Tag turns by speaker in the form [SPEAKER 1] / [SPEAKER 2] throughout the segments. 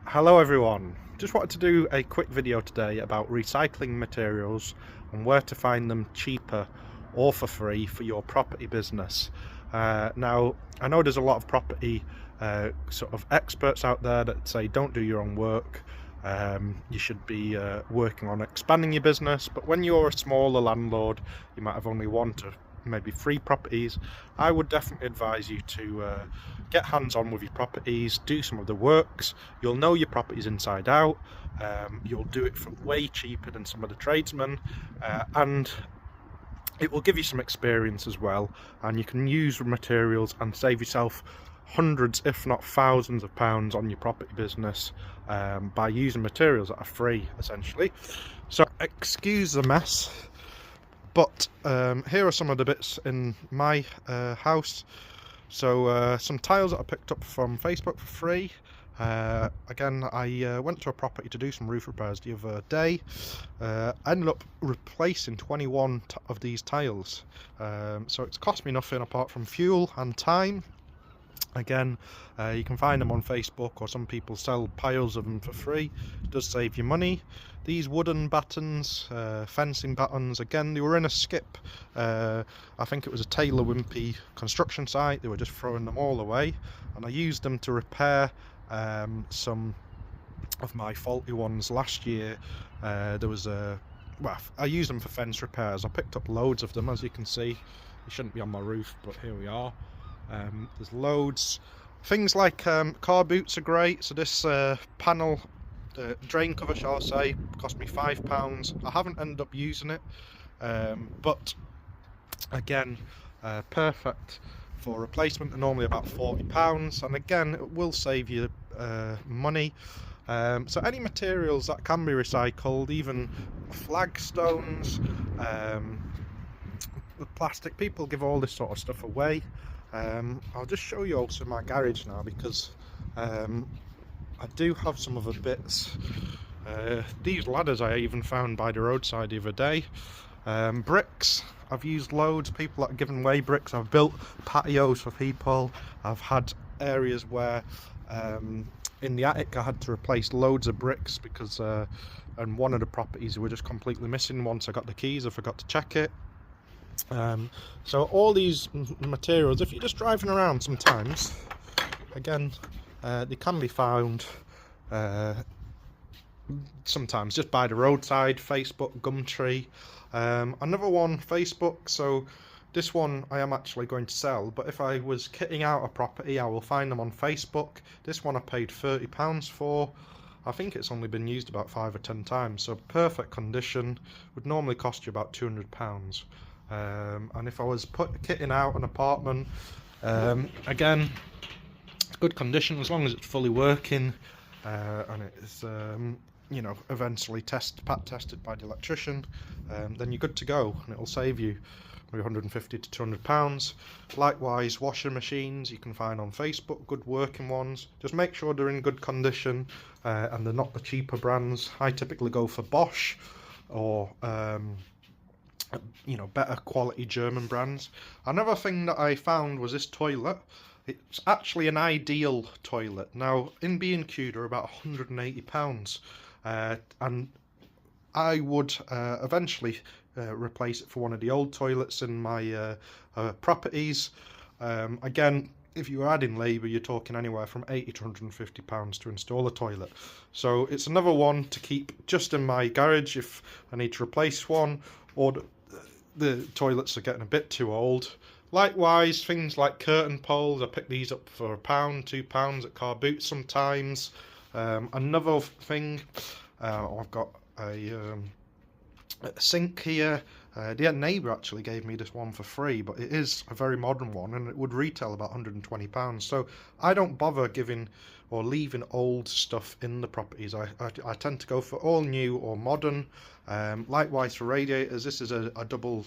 [SPEAKER 1] Hello everyone, just wanted to do a quick video today about recycling materials and where to find them cheaper or for free for your property business. Now, I know there's a lot of property sort of experts out there that say don't do your own work, you should be working on expanding your business, but when you're a smaller landlord, you might have only one to maybe 3 properties. I would definitely advise you to get hands-on with your properties, do some of the works. You'll know your properties inside out, you'll do it for way cheaper than some of the tradesmen, and it will give you some experience as well, and you can use materials and save yourself hundreds if not thousands of pounds on your property business by using materials that are free essentially. So excuse the mess, but here are some of the bits in my house. So some tiles that I picked up from Facebook for free. Again, I went to a property to do some roof repairs the other day. I ended up replacing 21 of these tiles. So it's cost me nothing apart from fuel and time. Again, you can find them on Facebook, or some people sell piles of them for free. It does save you money. These wooden battens, fencing battens, again, they were in a skip. I think it was a Taylor Wimpey construction site. They were just throwing them all away, and I used them to repair some of my faulty ones last year. There was well, I used them for fence repairs. I picked up loads of them, as you can see. They shouldn't be on my roof, but here we are. There's loads. Things like car boots are great. So this panel, drain cover shall I say, cost me £5. I haven't ended up using it, but again, perfect for replacement. They're normally about £40, and again it will save you money. So any materials that can be recycled, even flagstones, the plastic, people give all this sort of stuff away. I'll just show you also my garage now, because I do have some other bits. These ladders I even found by the roadside the other day. Bricks, I've used loads. People that have given away bricks. I've built patios for people. I've had areas where in the attic I had to replace loads of bricks because and one of the properties were just completely missing. Once I got the keys, I forgot to check it. So all these materials, if you're just driving around sometimes, again, they can be found sometimes just by the roadside. Facebook, Gumtree. Another one, Facebook. So this one I am actually going to sell, but if I was kitting out a property, I will find them on Facebook. This one I paid £30 for. I think it's only been used about 5 or 10 times, so perfect condition. Would normally cost you about £200. And if I was kitting out an apartment, again, it's good condition as long as it's fully working, and it's you know, eventually tested by the electrician, then you're good to go, and it'll save you maybe £150 to £200. Likewise, washing machines you can find on Facebook, good working ones. Just make sure they're in good condition, and they're not the cheaper brands. I typically go for Bosch or you know, better quality German brands. Another thing that I found was this toilet. It's actually an ideal toilet. Now in B&Q they're about £180, and I would eventually replace it for one of the old toilets in my properties. Again, if you're adding labour, you're talking anywhere from £80 to £150 to install a toilet. So it's another one to keep just in my garage if I need to replace one, or the toilets are getting a bit too old. Likewise, things like curtain poles, I pick these up for £1, £2 at car boots sometimes. Another thing, I've got a sink here. The neighbour actually gave me this one for free, but it is a very modern one, and it would retail about £120. So I don't bother giving or leaving old stuff in the properties. I tend to go for all new or modern. Likewise for radiators, this is a double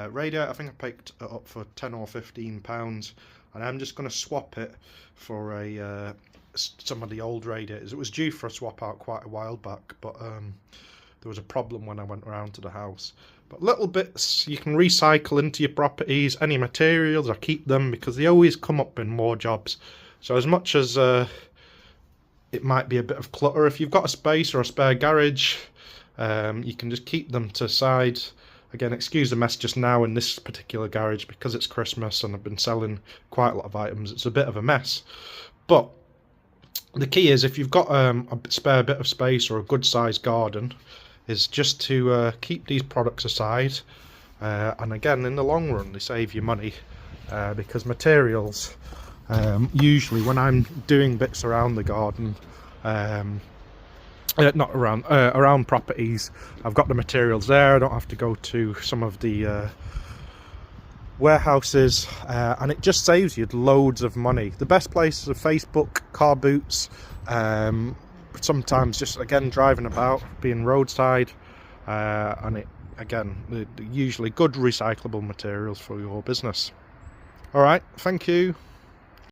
[SPEAKER 1] radiator. I think I picked it up for £10 or £15, and I'm just going to swap it for a some of the old radiators. It was due for a swap out quite a while back, but there was a problem when I went around to the house. But little bits you can recycle into your properties. Any materials, I keep them because they always come up in more jobs. So as much as it might be a bit of clutter. If you've got a space or a spare garage, you can just keep them to the side. Again, excuse the mess just now in this particular garage, because it's Christmas and I've been selling quite a lot of items. It's a bit of a mess. But the key is, if you've got a spare bit of space or a good sized garden, is just to keep these products aside. And again, in the long run, they save you money, because materials, usually when I'm doing bits around the garden, not around properties, I've got the materials there. I don't have to go to some of the warehouses, and it just saves you loads of money. The best places are Facebook, car boots, sometimes just, again, driving about, being roadside, and it, again, they're usually good recyclable materials for your business. All right, thank you.